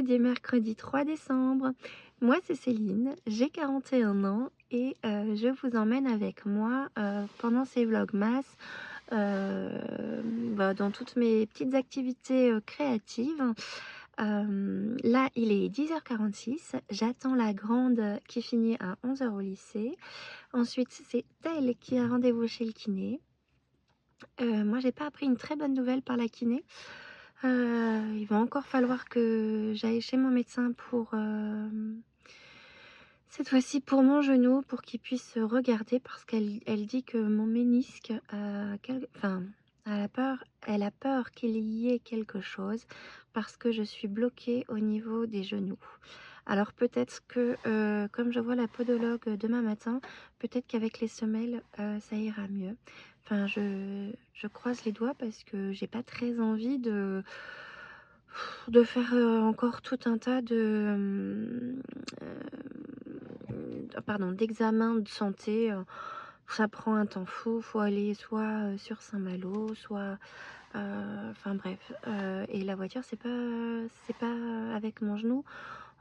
du mercredi 3 décembre. Moi, c'est Céline, j'ai 41 ans et je vous emmène avec moi pendant ces vlogmas dans toutes mes petites activités créatives. Là, il est 10h46, j'attends la grande qui finit à 11h au lycée. Ensuite, c'est elle qui a rendez-vous chez le kiné. Moi, j'ai pas appris une très bonne nouvelle par la kiné. Il va encore falloir que j'aille chez mon médecin pour cette fois-ci pour mon genou, pour qu'il puisse regarder parce qu'elle dit que mon ménisque enfin, elle a peur qu'il y ait quelque chose parce que je suis bloquée au niveau des genoux. Alors peut-être que comme je vois la podologue demain matin, peut-être qu'avec les semelles ça ira mieux. Enfin, je croise les doigts parce que j'ai pas très envie de faire encore tout un tas d'examens de santé. Ça prend un temps fou, faut aller soit sur Saint-Malo, soit enfin bref. Et la voiture, c'est pas avec mon genou.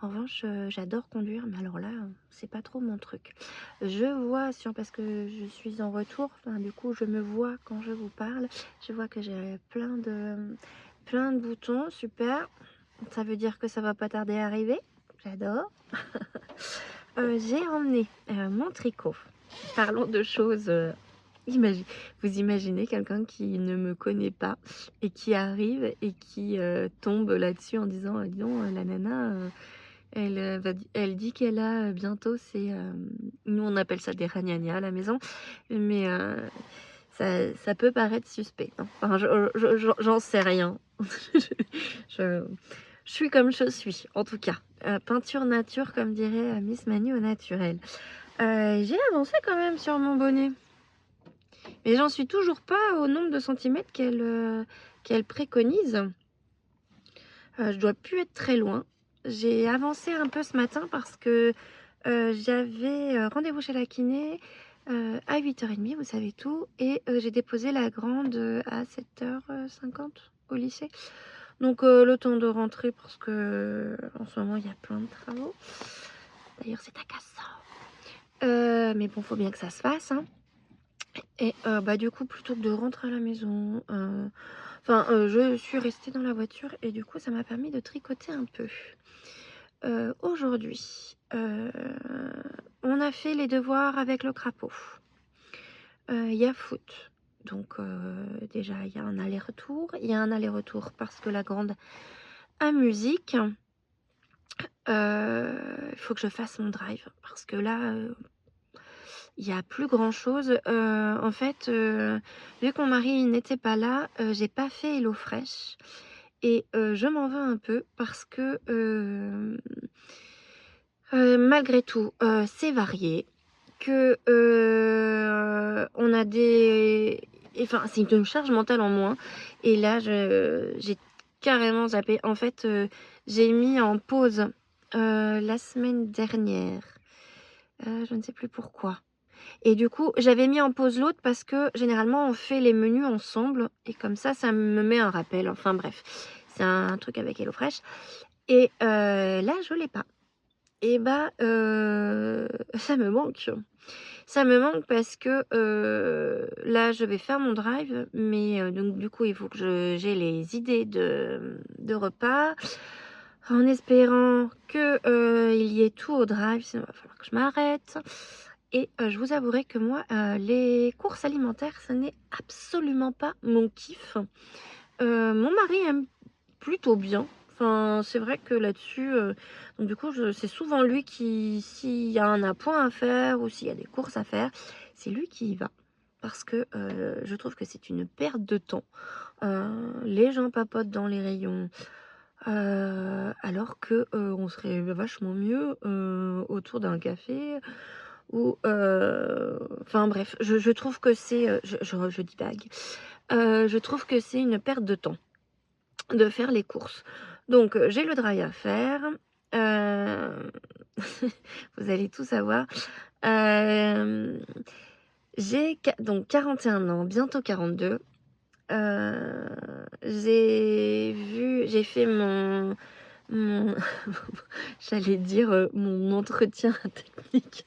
En revanche, j'adore conduire, mais alors là, c'est pas trop mon truc. Je vois parce que je suis en retour, enfin, du coup, je me vois quand je vous parle. Je vois que j'ai plein de boutons, super. Ça veut dire que ça va pas tarder à arriver. J'adore. J'ai emmené mon tricot. Parlons de choses. Vous imaginez quelqu'un qui ne me connaît pas et qui arrive et qui tombe là-dessus en disant dis donc, la nana, elle dit qu'elle a bientôt nous on appelle ça des ragnagnas à la maison, mais ça peut paraître suspect, hein. Enfin, j'en sais rien. je, je suis comme je suis, en tout cas. Peinture nature, comme dirait Miss Manu au naturel. J'ai avancé quand même sur mon bonnet. Mais j'en suis toujours pas au nombre de centimètres qu'elle préconise. Je dois plus être très loin. J'ai avancé un peu ce matin parce que j'avais rendez-vous chez la kiné à 8h30, vous savez tout. Et j'ai déposé la grande à 7h50 au lycée. Donc le temps de rentrer parce que en ce moment il y a plein de travaux. D'ailleurs c'est agaçant. Mais bon, faut bien que ça se fasse, hein. Et du coup, plutôt que de rentrer à la maison, je suis restée dans la voiture et du coup, ça m'a permis de tricoter un peu. Aujourd'hui, on a fait les devoirs avec le crapaud. Il y a foot. Donc déjà, il y a un aller-retour. Il y a un aller-retour parce que la grande a musique. Il faut que je fasse mon drive parce que là, il y a plus grand chose. En fait, vu que mon mari n'était pas là, j'ai pas fait HelloFresh et je m'en veux un peu parce que malgré tout, c'est varié, que on a enfin, c'est une charge mentale en moins et là, j'ai carrément zappé. En fait, j'ai mis en pause la semaine dernière, je ne sais plus pourquoi. Et du coup, j'avais mis en pause l'autre parce que généralement on fait les menus ensemble et comme ça me met un rappel. Enfin bref, c'est un truc avec HelloFresh. Et là, je l'ai pas. Et ça me manque. Ça me manque parce que là, je vais faire mon drive, mais donc du coup, il faut que j'ai les idées de repas. En espérant que il y ait tout au drive, sinon il va falloir que je m'arrête. Et je vous avouerai que moi, les courses alimentaires, ce n'est absolument pas mon kiff. Mon mari aime plutôt bien. Enfin, c'est vrai que là-dessus, donc du coup, c'est souvent lui qui, s'il y a un appoint à faire ou s'il y a des courses à faire, c'est lui qui y va. Parce que je trouve que c'est une perte de temps. Les gens papotent dans les rayons, alors que on serait vachement mieux autour d'un café ou enfin bref, je trouve que c'est je divague. Je trouve que c'est une perte de temps de faire les courses. Donc j'ai le dry à faire. Euh, Vous allez tout savoir. Euh, j'ai donc 41 ans, bientôt 42. J'ai fait mon j'allais dire, mon entretien technique.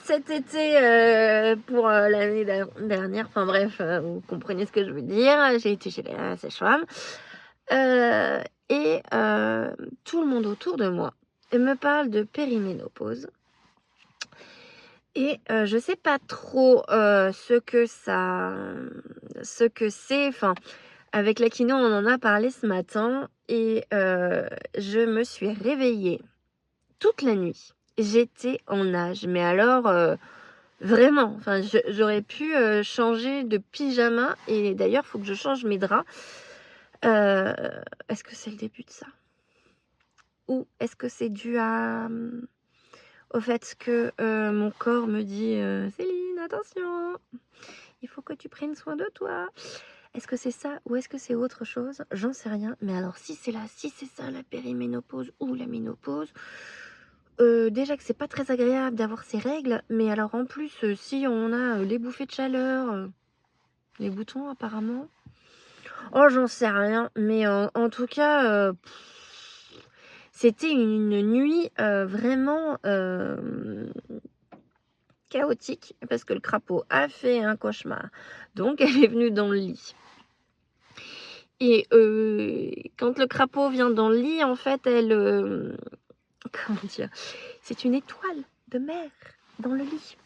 Cet été, pour, l'année dernière, enfin bref, vous comprenez ce que je veux dire. J'ai été chez la sage-femme, heu et tout le monde autour de moi me parle de périménopause et je sais pas trop, ce que c'est. Enfin, avec la kiné, on en a parlé ce matin et je me suis réveillée toute la nuit. J'étais en nage, mais alors, vraiment, enfin, j'aurais pu, changer de pyjama et d'ailleurs, il faut que je change mes draps. Heu, est-ce que c'est le début de ça? Ou est-ce que c'est dû au fait que, mon corps me dit, «Céline, attention, il faut que tu prennes soin de toi». Est-ce que c'est ça ou est-ce que c'est autre chose? J'en sais rien, mais alors si c'est ça la périménopause ou la ménopause, déjà que c'est pas très agréable d'avoir ces règles, mais alors en plus, si on a, les bouffées de chaleur, les boutons apparemment. Oh j'en sais rien, mais en tout cas, c'était une nuit, vraiment, chaotique parce que le crapaud a fait un cauchemar, donc elle est venue dans le lit et quand le crapaud vient dans le lit, en fait, elle, comment dire? C'est une étoile de mer dans le lit.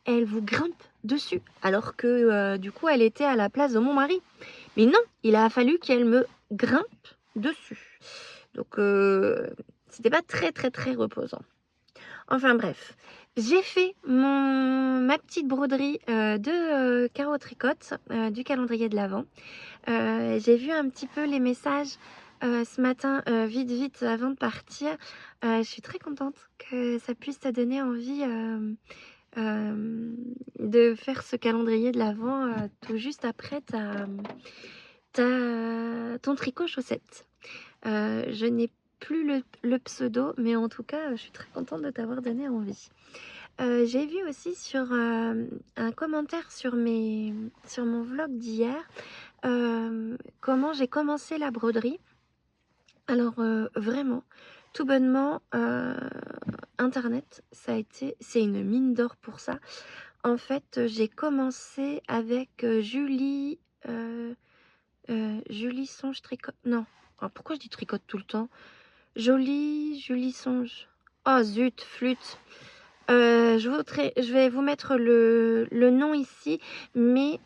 Elle vous grimpe dessus alors que, du coup, elle était à la place de mon mari. Mais non, il a fallu qu'elle me grimpe dessus. Donc c'était pas très, très, très reposant. Enfin bref, j'ai fait ma petite broderie, de, carreaux tricote, du calendrier de l'avent. J'ai vu un petit peu les messages, ce matin, vite, vite avant de partir. Je suis très contente que ça puisse te donner envie, de faire ce calendrier de l'avent, tout juste après ton tricot chaussette. Je n'ai plus le pseudo, mais en tout cas, je suis très contente de t'avoir donné envie. J'ai vu aussi sur, un commentaire sur mon vlog d'hier, comment j'ai commencé la broderie. Alors, vraiment, tout bonnement, internet, c'est une mine d'or pour ça. En fait, j'ai commencé avec, Julie Songe Tricote, non, oh pourquoi je dis tricote tout le temps? Julie Songe. Oh zut, flûte. Je vais vous mettre le nom ici, mais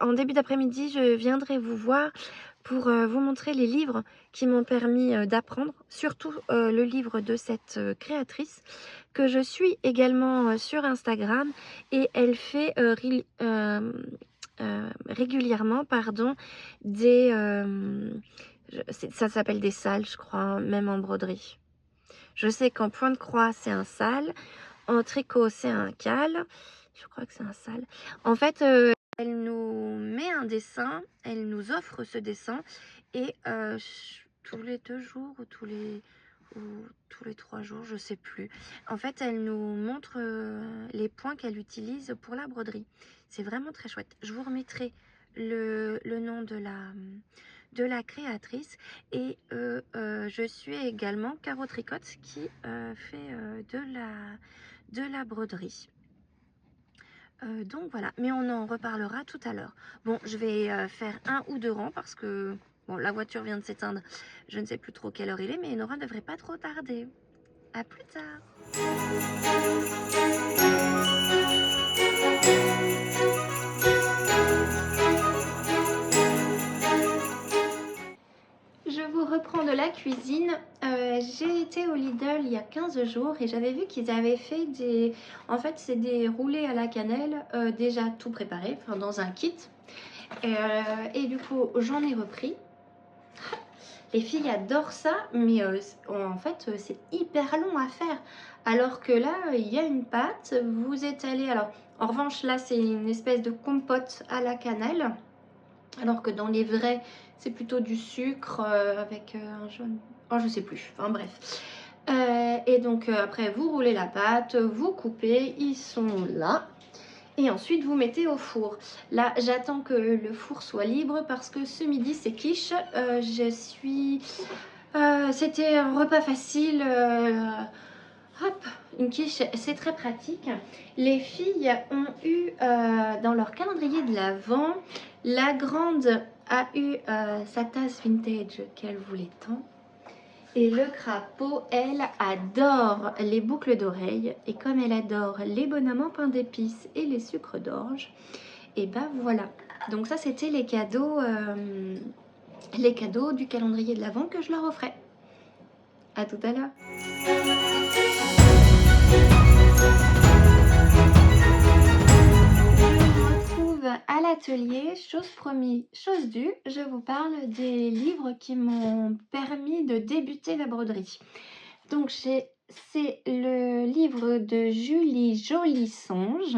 en début d'après-midi, je viendrai vous voir pour, vous montrer les livres qui m'ont permis, d'apprendre, surtout, le livre de cette, créatrice que je suis également, sur Instagram et elle fait, régulièrement, pardon, des, ça s'appelle des salles, je crois, même en broderie. Je sais qu'en point de croix, c'est un sale. En tricot, c'est un cale. Je crois que c'est un sale. En fait, elle nous met un dessin, elle nous offre ce dessin et tous les 2 jours ou tous les 3 jours, je sais plus. En fait, elle nous montre, les points qu'elle utilise pour la broderie. C'est vraiment très chouette. Je vous remettrai le nom de la créatrice et je suis également Caro Tricotte qui fait de la broderie. Donc voilà, mais on en reparlera tout à l'heure. Bon, je vais faire 1 ou 2 rangs parce que bon, la voiture vient de s'éteindre. Je ne sais plus trop quelle heure il est, mais Nora ne devrait pas trop tarder. À plus tard. Je vous reprends de la cuisine. J'ai été au Lidl il y a 15 jours et j'avais vu qu'ils avaient fait des... En fait, c'est des roulés à la cannelle, déjà tout préparé, enfin, dans un kit. Et du coup, j'en ai repris. Les filles adorent ça, mais en fait, c'est hyper long à faire. Alors que là, il y a une pâte, vous étalez... Alors, en revanche, là, c'est une espèce de compote à la cannelle. Alors que dans les vrais, c'est plutôt du sucre avec un jaune... Oh, je sais plus. Enfin, bref. Et donc, après, vous roulez la pâte, vous coupez. Ils sont là. Et ensuite, vous mettez au four. Là, j'attends que le four soit libre parce que ce midi, c'est quiche. C'était un repas facile. Hop, une quiche, c'est très pratique. Les filles ont eu dans leur calendrier de l'Avent, la grande a eu sa tasse vintage qu'elle voulait tant. Et le crapaud, elle, adore les boucles d'oreilles. Et comme elle adore les bonhommes en pain d'épices et les sucres d'orge, et ben voilà. Donc ça, c'était les cadeaux du calendrier de l'Avent que je leur offrais. À tout à l'heure. À l'atelier, chose promise, chose due, je vous parle des livres qui m'ont permis de débuter la broderie. Donc c'est le livre de Julie Jolisonge.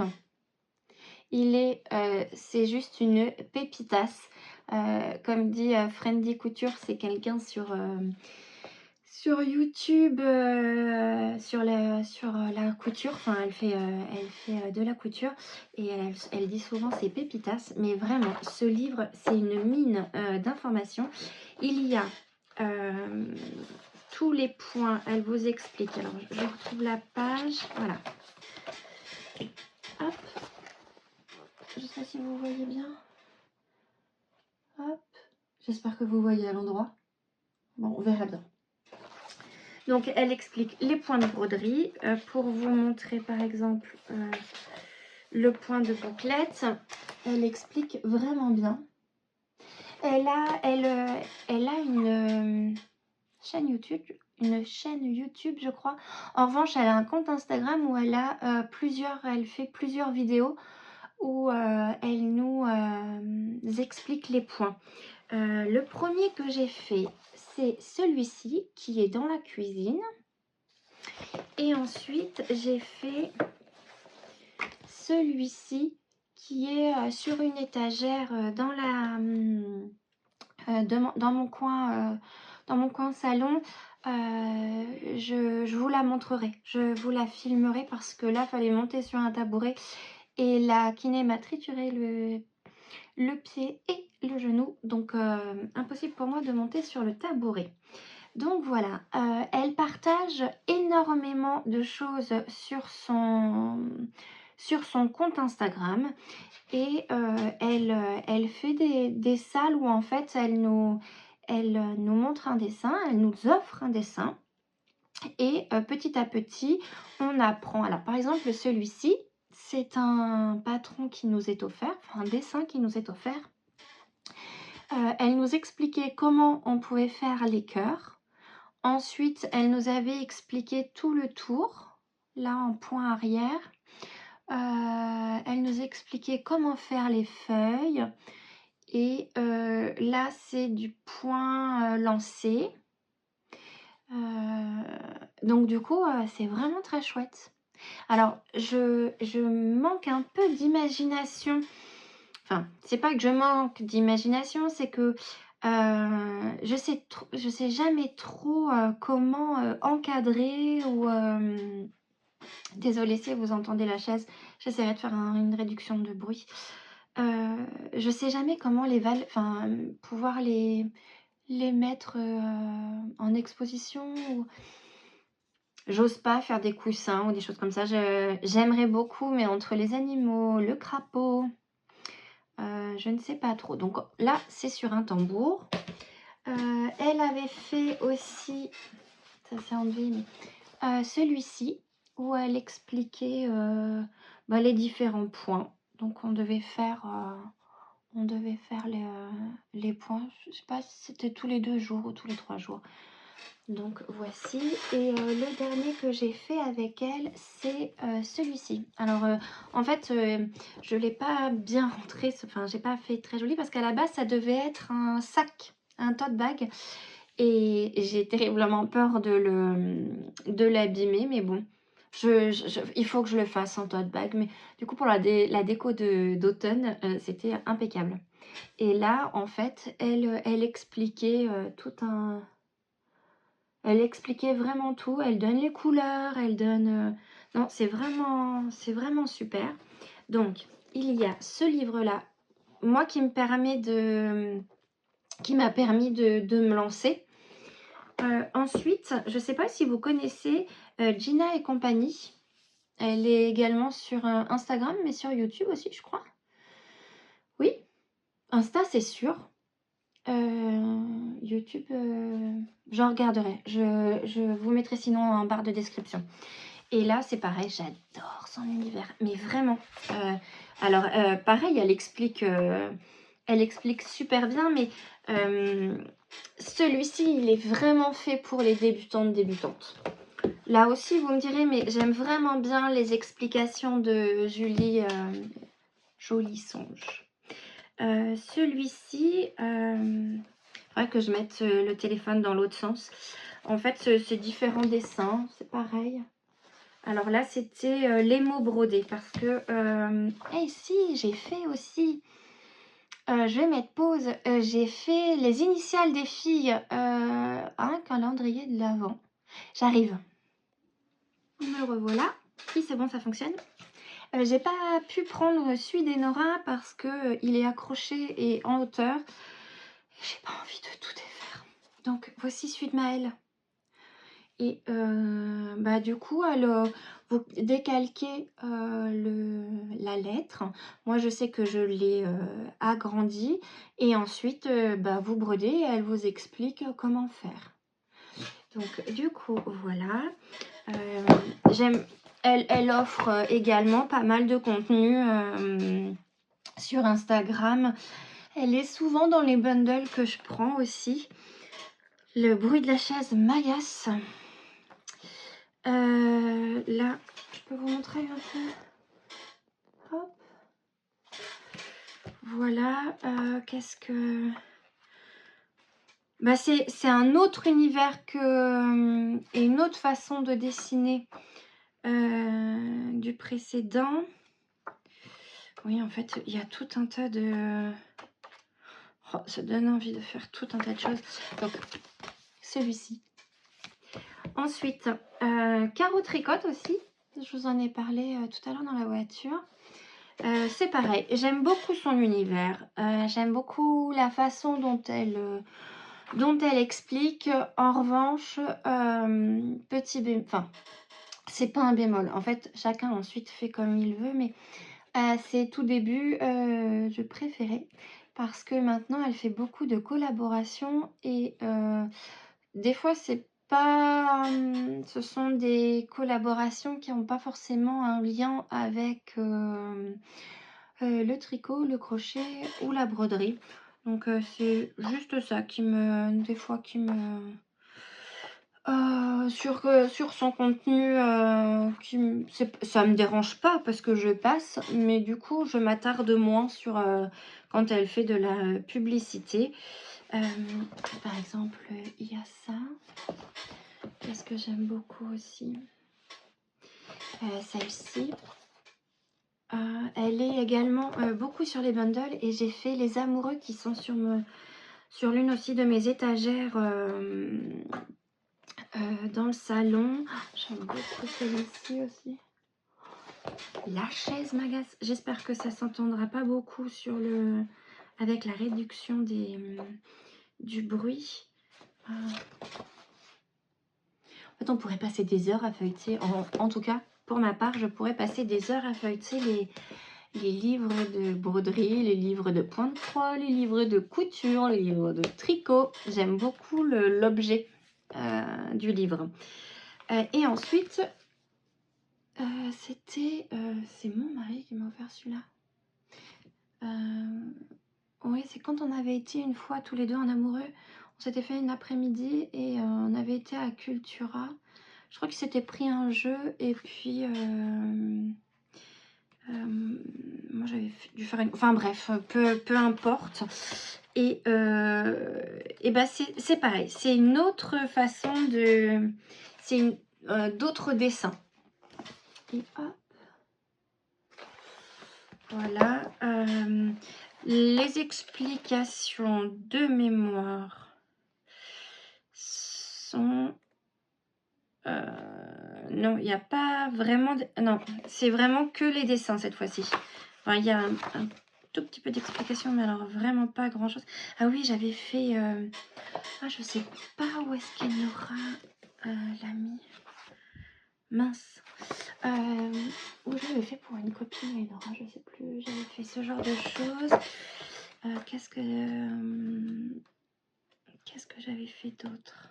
C'est juste une pépitasse. Comme dit Friendly Couture, c'est quelqu'un sur YouTube, sur la couture, enfin elle fait de la couture et elle dit souvent c'est pépitas, mais vraiment ce livre c'est une mine d'informations. Il y a tous les points, elle vous explique. Alors je retrouve la page, voilà. Hop, je sais pas si vous voyez bien. Hop, j'espère que vous voyez à l'endroit. Bon, on verra bien. Donc, elle explique les points de broderie. Pour vous montrer, par exemple, le point de bouclette, elle explique vraiment bien. Elle a une chaîne YouTube, je crois. En revanche, elle a un compte Instagram où elle fait plusieurs vidéos où elle nous explique les points. Le premier que j'ai fait, c'est celui-ci qui est dans la cuisine. Et ensuite, j'ai fait celui-ci qui est sur une étagère dans mon coin salon. Je vous la montrerai, je vous la filmerai parce que là, il fallait monter sur un tabouret et la kiné m'a trituré le pied et le genou. Donc, impossible pour moi de monter sur le tabouret. Donc voilà, elle partage énormément de choses sur son compte Instagram et elle fait des salles où en fait elle nous montre un dessin, elle nous offre un dessin et petit à petit on apprend. Alors par exemple celui-ci, c'est un patron qui nous est offert, enfin un dessin qui nous est offert. Elle nous expliquait comment on pouvait faire les cœurs. Ensuite, elle nous avait expliqué tout le tour, là en point arrière. Elle nous expliquait comment faire les feuilles. Et là, c'est du point lancé. Donc du coup, c'est vraiment très chouette. Alors, je manque un peu d'imagination. Enfin, c'est pas que je manque d'imagination, c'est que je sais jamais trop comment encadrer ou désolée si vous entendez la chaise, j'essaierai de faire une réduction de bruit. Je sais jamais comment pouvoir les mettre en exposition. J'ose pas faire des coussins ou des choses comme ça. J'aimerais beaucoup, mais entre les animaux, le crapaud, je ne sais pas trop. Donc là, c'est sur un tambour. Elle avait fait aussi, ça s'est enlevé, mais celui-ci, où elle expliquait les différents points. Donc on devait faire les points. Je sais pas si c'était tous les 2 jours ou tous les 3 jours. Donc voici. Et le dernier que j'ai fait avec elle, c'est celui-ci. Alors en fait, je l'ai pas bien rentré, enfin j'ai pas fait très joli parce qu'à la base ça devait être un sac, un tote bag. Et j'ai terriblement peur de l'abîmer, mais bon, il faut que je le fasse en tote bag. Mais du coup, pour la déco d'automne, c'était impeccable. Et là, en fait, elle expliquait elle expliquait vraiment tout. Elle donne les couleurs, elle donne... Non, c'est vraiment super. Donc, il y a ce livre-là, moi qui m'a permis de me lancer. Ensuite, je ne sais pas si vous connaissez Gina et compagnie. Elle est également sur Instagram, mais sur YouTube aussi, je crois. Oui, Insta, c'est sûr. YouTube, je regarderai. Je vous mettrai sinon en barre de description. Et là, c'est pareil, j'adore son univers. Mais vraiment. Alors, pareil, elle explique super bien, mais celui-ci, il est vraiment fait pour les débutantes. Là aussi, vous me direz, mais j'aime vraiment bien les explications de Julie Jolie Songe. Celui-ci, il faudrait que je mette le téléphone dans l'autre sens. En fait, c'est différents dessins, c'est pareil. Alors là, c'était les mots brodés parce que... si, j'ai fait aussi... je vais mettre pause. J'ai fait les initiales des filles à un calendrier de l'Avent. J'arrive. Me revoilà. Oui, c'est bon, ça fonctionne. J'ai pas pu prendre celui d'Enora parce que il est accroché et en hauteur. J'ai pas envie de tout défaire. Donc voici celui de Maëlle. Et du coup, alors, vous décalquez la lettre. Moi, je sais que je l'ai agrandie. Et ensuite, vous brodez et elle vous explique comment faire. Donc, du coup, voilà. Elle offre également pas mal de contenu sur Instagram. Elle est souvent dans les bundles que je prends aussi. Le bruit de la chaise m'agace. Là, je peux vous montrer un peu. Hop. Voilà. Qu'est-ce que... c'est un autre univers et une autre façon de dessiner du précédent. Oui, en fait, il y a tout un tas de... Oh, ça donne envie de faire tout un tas de choses. Donc, celui-ci. Ensuite, Caro Tricotte aussi. Je vous en ai parlé tout à l'heure dans la voiture. C'est pareil. J'aime beaucoup son univers. J'aime beaucoup la façon dont elle explique. En revanche, petit bémol... Enfin, c'est pas un bémol. En fait, chacun ensuite fait comme il veut. Mais c'est tout début, je préférais. Parce que maintenant, elle fait beaucoup de collaborations. Et des fois, c'est pas... ce sont des collaborations qui n'ont pas forcément un lien avec le tricot, le crochet ou la broderie. Donc c'est juste ça qui me... des fois qui me... sur son contenu, ça me dérange pas parce que je passe, mais du coup je m'attarde moins sur quand elle fait de la publicité. Par exemple, il y a ça. Qu'est-ce que j'aime beaucoup aussi? Celle-ci. Elle est également beaucoup sur les bundles et j'ai fait les amoureux qui sont sur l'une aussi de mes étagères dans le salon. J'aime beaucoup celui-ci aussi. La chaise m'agace. J'espère que ça s'entendra pas beaucoup avec la réduction du bruit. En fait, on pourrait passer des heures à feuilleter. En tout cas, pour ma part, je pourrais passer des heures à feuilleter les livres de broderie, les livres de point de croix, les livres de couture, les livres de tricot. J'aime beaucoup l'objet du livre. Et ensuite, c'est mon mari qui m'a offert celui-là. Oui, c'est quand on avait été une fois tous les deux en amoureux. On s'était fait une après-midi et on avait été à Cultura. Je crois qu'il s'était pris un jeu et puis moi j'avais dû faire une... Enfin bref, peu importe. Et c'est pareil. C'est une autre façon de... C'est d'autres dessins. Et hop. Voilà. Les explications de mémoire sont... non, il n'y a pas vraiment... Non, c'est vraiment que les dessins cette fois-ci. Enfin, il y a un tout petit peu d'explication, mais alors vraiment pas grand-chose. Ah oui, j'avais fait... Ah, je sais pas où est-ce qu'Enora l'a mis. Mince. Où j'avais fait pour une copine Enora, je sais plus. J'avais fait ce genre de choses. Qu'est-ce que j'avais fait d'autre?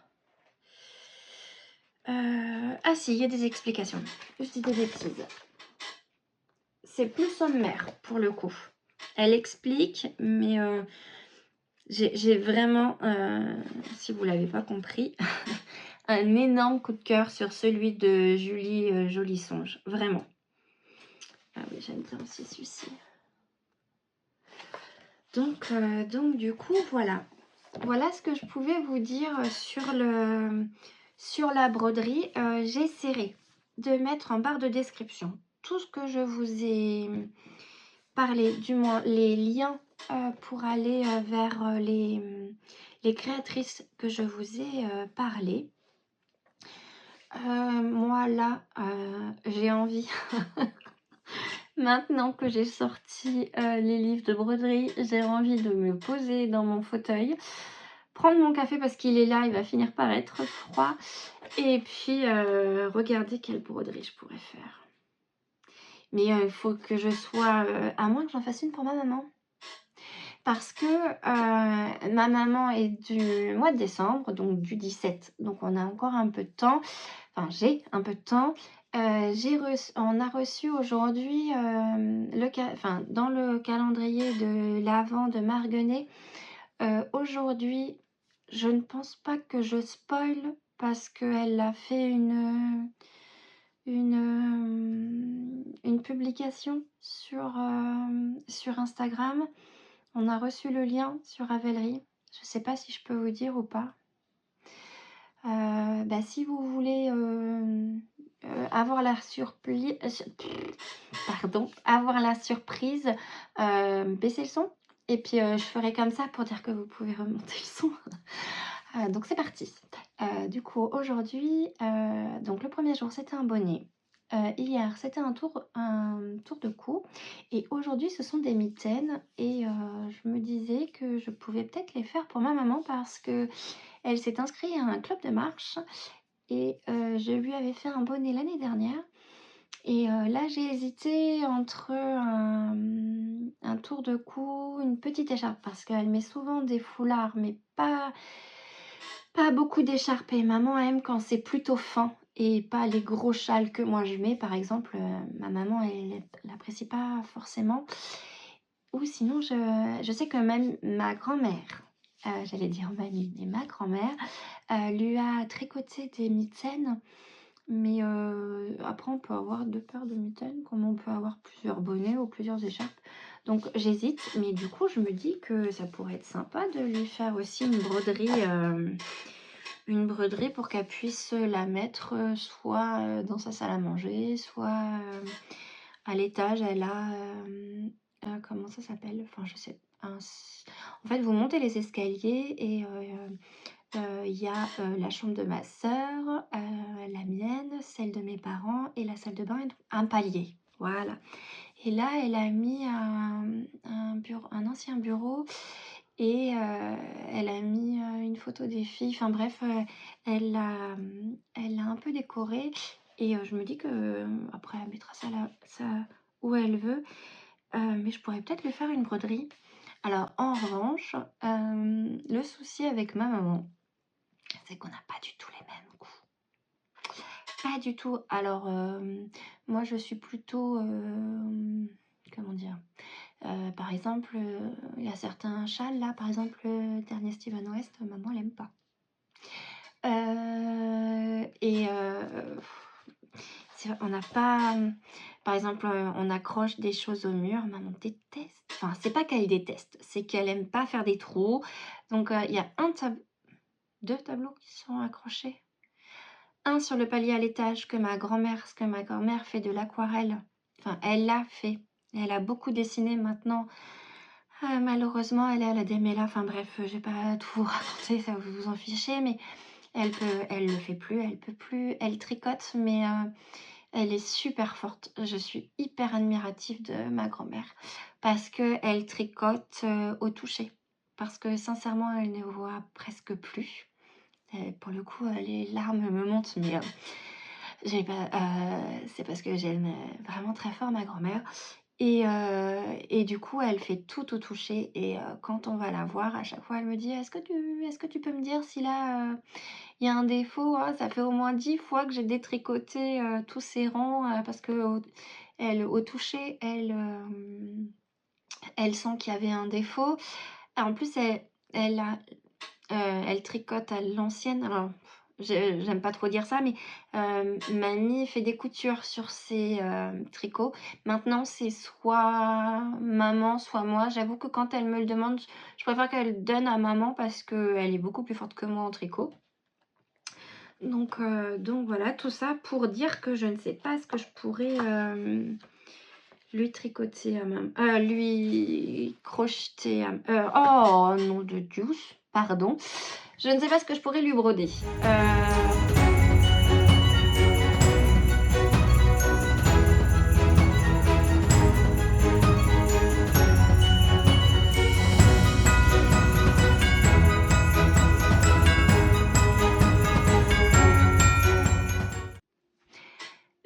Ah si, il y a des explications. Je dis des bêtises. C'est plus sommaire pour le coup. Elle explique, mais j'ai vraiment, si vous ne l'avez pas compris, un énorme coup de cœur sur celui de Julie Jolisonge. Vraiment. Ah oui, j'aime bien aussi celui-ci. Donc du coup, voilà. Voilà ce que je pouvais vous dire sur la broderie. J'essaierai de mettre en barre de description tout ce que je vous ai parlé, du moins les liens pour aller vers les créatrices que je vous ai parlé. Moi là, j'ai envie, maintenant que j'ai sorti les livres de broderie, j'ai envie de me poser dans mon fauteuil, prendre mon café parce qu'il est là, il va finir par être froid, et puis regarder quelle broderie je pourrais faire. Mais il faut que je sois, à moins que j'en fasse une pour ma maman. Parce que ma maman est du mois de décembre, donc du 17. Donc on a encore un peu de temps. Enfin, j'ai un peu de temps. On a reçu aujourd'hui, dans le calendrier de l'Avent de Marguenet, aujourd'hui, je ne pense pas que je spoil parce qu'elle a fait une publication sur Instagram. On a reçu le lien sur Ravelry. Je ne sais pas si je peux vous dire ou pas. Si vous voulez avoir la surprise, baissez le son. Et puis je ferai comme ça pour dire que vous pouvez remonter le son. Donc c'est parti. Du coup aujourd'hui, donc le premier jour c'était un bonnet. Hier c'était un tour de cou. Et aujourd'hui ce sont des mitaines. Et je me disais que je pouvais peut-être les faire pour ma maman parce que elle s'est inscrite à un club de marche. Et je lui avais fait un bonnet l'année dernière. Et là, j'ai hésité entre un tour de cou, une petite écharpe, parce qu'elle met souvent des foulards, mais pas beaucoup d'écharpes. Et maman aime quand c'est plutôt fin et pas les gros châles que moi je mets. Par exemple, ma maman, elle n'apprécie pas forcément. Ou sinon, je sais que même ma grand-mère, j'allais dire mamie, mais ma grand-mère, lui a tricoté des mitaines. Mais après, on peut avoir 2 paires de mitaines, comme on peut avoir plusieurs bonnets ou plusieurs écharpes. Donc j'hésite, mais du coup, je me dis que ça pourrait être sympa de lui faire aussi une broderie pour qu'elle puisse la mettre soit dans sa salle à manger, soit à l'étage. Elle a, comment ça s'appelle? Enfin, je sais. En fait, vous montez les escaliers et il y a la chambre de ma sœur, la mienne, celle de mes parents et la salle de bain, un palier. Voilà. Et là, elle a mis un ancien bureau et elle a mis une photo des filles. Enfin bref, elle l'a un peu décoré. Et je me dis que après, elle mettra ça où elle veut. Mais je pourrais peut-être lui faire une broderie. Alors, en revanche, le souci avec ma maman, c'est qu'on n'a pas du tout les mêmes goûts. Pas du tout. Alors, moi, je suis plutôt... comment dire, par exemple, il y a certains châles, là, par exemple, le dernier Steven West, maman, elle n'aime pas. On n'a pas... Par exemple, on accroche des choses au mur, maman déteste. Enfin, c'est pas qu'elle déteste, c'est qu'elle aime pas faire des trous. Donc, il y a 2 tableaux qui sont accrochés. Un sur le palier à l'étage que ma grand-mère, fait de l'aquarelle. Enfin, elle l'a fait. Elle a beaucoup dessiné maintenant. Malheureusement, elle est à la démêla. Enfin bref, je vais pas tout vous raconter, ça vous en fichez. Mais Elle le fait plus, elle peut plus, elle tricote, mais elle est super forte. Je suis hyper admirative de ma grand-mère parce qu'elle tricote au toucher. Parce que sincèrement, elle ne voit presque plus. Pour le coup, les larmes me montent, mais c'est parce que j'aime vraiment très fort ma grand-mère. Et du coup, elle fait tout au toucher. Et quand on va la voir, à chaque fois, elle me dit: est-ce que tu peux me dire si là, il y a un défaut, hein? Ça fait au moins 10 fois que j'ai détricoté tous ces rangs parce que au toucher, elle sent qu'il y avait un défaut. Et en plus, elle tricote à l'ancienne. Alors, j'aime pas trop dire ça, mais mamie fait des coutures sur ses tricots. Maintenant, c'est soit maman, soit moi. J'avoue que quand elle me le demande, je préfère qu'elle donne à maman parce qu'elle est beaucoup plus forte que moi en tricot. Donc voilà, tout ça pour dire que je ne sais pas ce que je pourrais lui tricoter à maman, lui crocheter oh nom de Dieu, pardon. Je ne sais pas ce que je pourrais lui broder.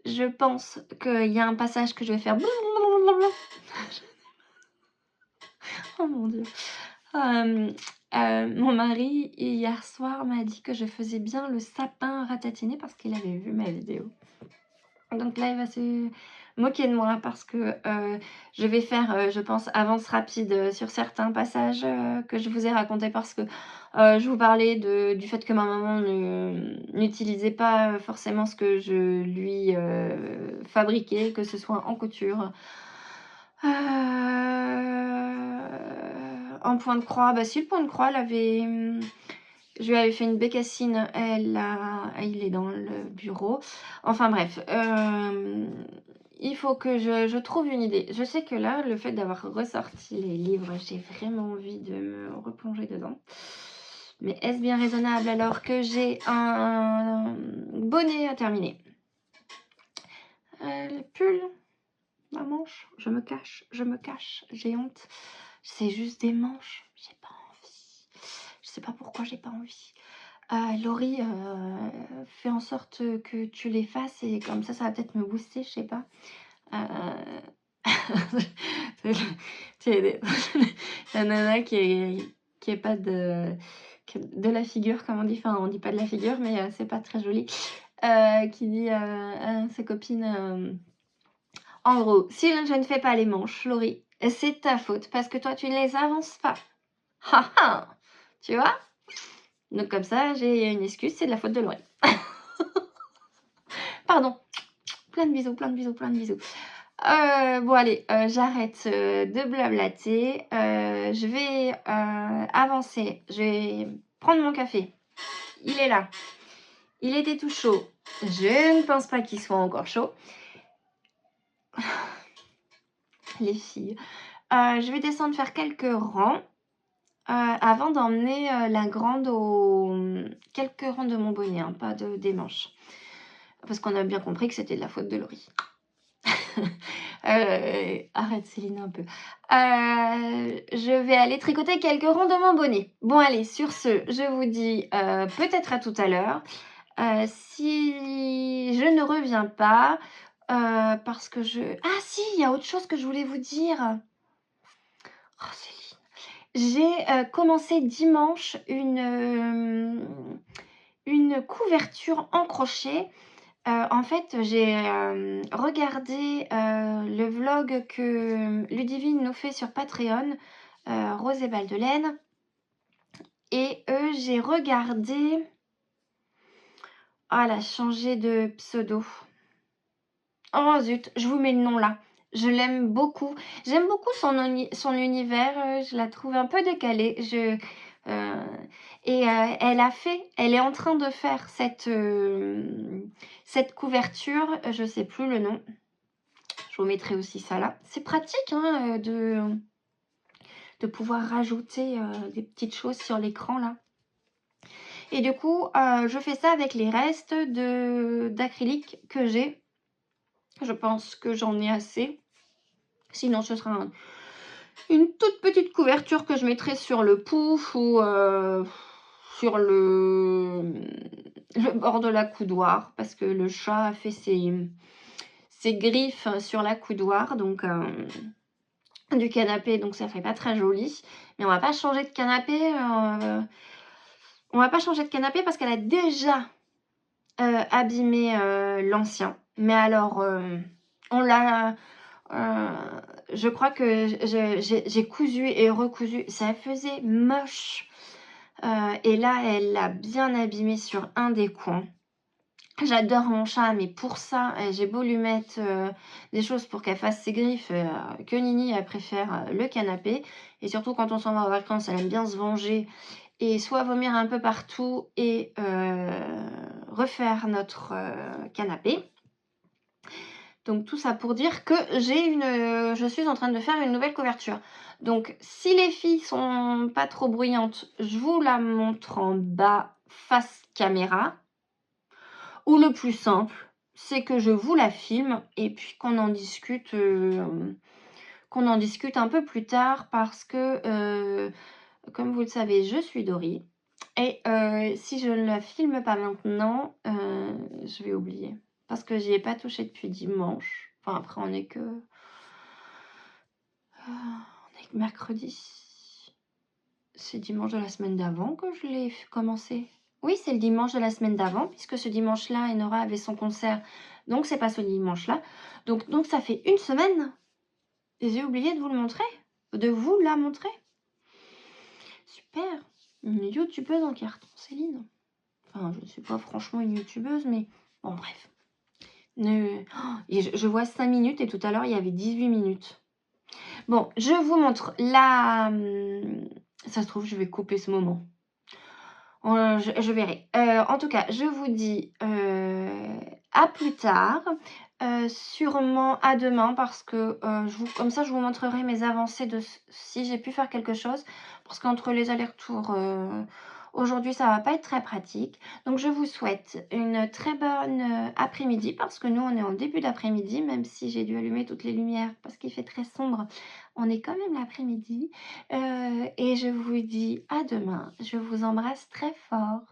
Je pense qu'il y a un passage que je vais faire. Oh mon Dieu. Mon mari, hier soir, m'a dit que je faisais bien le sapin ratatiné parce qu'il avait vu ma vidéo. Donc là, il va se moquer de moi parce que je vais faire, je pense, avance rapide sur certains passages que je vous ai racontés parce que je vous parlais du fait que ma maman n'utilisait pas forcément ce que je lui fabriquais, que ce soit en couture. En point de croix, bah si le point de croix, je lui avais fait une bécassine, il est dans le bureau. Enfin bref, il faut que je trouve une idée. Je sais que là, le fait d'avoir ressorti les livres, j'ai vraiment envie de me replonger dedans. Mais est-ce bien raisonnable alors que j'ai un bonnet à terminer? Le pull, la manche, je me cache, j'ai honte. C'est juste des manches, j'ai pas envie. Je sais pas pourquoi j'ai pas envie. Laurie, fais en sorte que tu les fasses et comme ça va peut-être me booster, je sais pas. C'est la nana qui est pas de la figure, comme on dit. Enfin, on dit pas de la figure, mais c'est pas très joli. Qui dit à ses copines, en gros, si je ne fais pas les manches, Laurie, c'est ta faute parce que toi, tu ne les avances pas. Ha ha! Tu vois? Donc comme ça, j'ai une excuse, c'est de la faute de Laurie. Pardon. Plein de bisous, plein de bisous, plein de bisous. Bon allez, j'arrête de blablater. Je vais avancer. Je vais prendre mon café. Il est là. Il était tout chaud. Je ne pense pas qu'il soit encore chaud. Les filles. Je vais descendre faire quelques rangs. Avant d'emmener la grande quelques rangs de mon bonnet, hein, pas des manches. Parce qu'on a bien compris que c'était de la faute de Laurie. Arrête Céline un peu. Je vais aller tricoter quelques rangs de mon bonnet. Bon allez, sur ce, je vous dis peut-être à tout à l'heure. Si je ne reviens pas, parce que Ah si, il y a autre chose que je voulais vous dire. Oh Céline. J'ai commencé dimanche une couverture en crochet. En fait, j'ai regardé le vlog que Ludivine nous fait sur Patreon, Rose et Balles de laine. Et j'ai regardé... Oh, elle a changé de pseudo. Oh zut, je vous mets le nom là. Je l'aime beaucoup. J'aime beaucoup son univers. Je la trouve un peu décalée. Elle est en train de faire cette couverture. Je sais plus le nom. Je vous mettrai aussi ça là. C'est pratique hein, de pouvoir rajouter des petites choses sur l'écran là. Et du coup, je fais ça avec les restes d'acrylique que j'ai. Je pense que j'en ai assez. Sinon, ce sera une toute petite couverture que je mettrai sur le pouf ou sur le bord de la coudoir, parce que le chat a fait ses griffes sur la coudoir, donc du canapé, donc ça fait pas très joli. Mais on va pas changer de canapé. On va pas changer de canapé parce qu'elle a déjà abîmé l'ancien. Mais alors, on l'a. euh, je crois que j'ai cousu et recousu. Ça faisait moche. Et là, elle l'a bien abîmé sur un des coins. J'adore mon chat, mais pour ça, j'ai beau lui mettre des choses pour qu'elle fasse ses griffes, que Nini, elle préfère le canapé. Et surtout, quand on s'en va en vacances, elle aime bien se venger et soit vomir un peu partout et refaire notre canapé. Donc tout ça pour dire que je suis en train de faire une nouvelle couverture. Donc si les filles sont pas trop bruyantes, je vous la montre en bas face caméra. Ou le plus simple, c'est que je vous la filme et puis qu'on en discute un peu plus tard parce que, comme vous le savez, je suis Dory. Et si je ne la filme pas maintenant, je vais oublier. Parce que j'y ai pas touché depuis dimanche. Enfin, après, on est que mercredi. C'est dimanche de la semaine d'avant que je l'ai commencé. Oui, c'est le dimanche de la semaine d'avant, puisque ce dimanche-là, Enora avait son concert. Donc, c'est pas ce dimanche-là. Donc, ça fait une semaine. Et j'ai oublié de vous le montrer. De vous la montrer. Super. Une youtubeuse en carton, Céline. Enfin, je ne suis pas franchement une youtubeuse, mais bon, bref. Et je vois 5 minutes et tout à l'heure, il y avait 18 minutes. Bon, je vous montre la... Ça se trouve, je vais couper ce moment. Je verrai. En tout cas, je vous dis à plus tard. Sûrement à demain parce que comme ça, je vous montrerai mes avancées de si j'ai pu faire quelque chose. Parce qu'entre les allers-retours, aujourd'hui, ça va pas être très pratique. Donc, je vous souhaite une très bonne après-midi parce que nous, on est en début d'après-midi, même si j'ai dû allumer toutes les lumières parce qu'il fait très sombre. On est quand même l'après-midi. Et je vous dis à demain. Je vous embrasse très fort.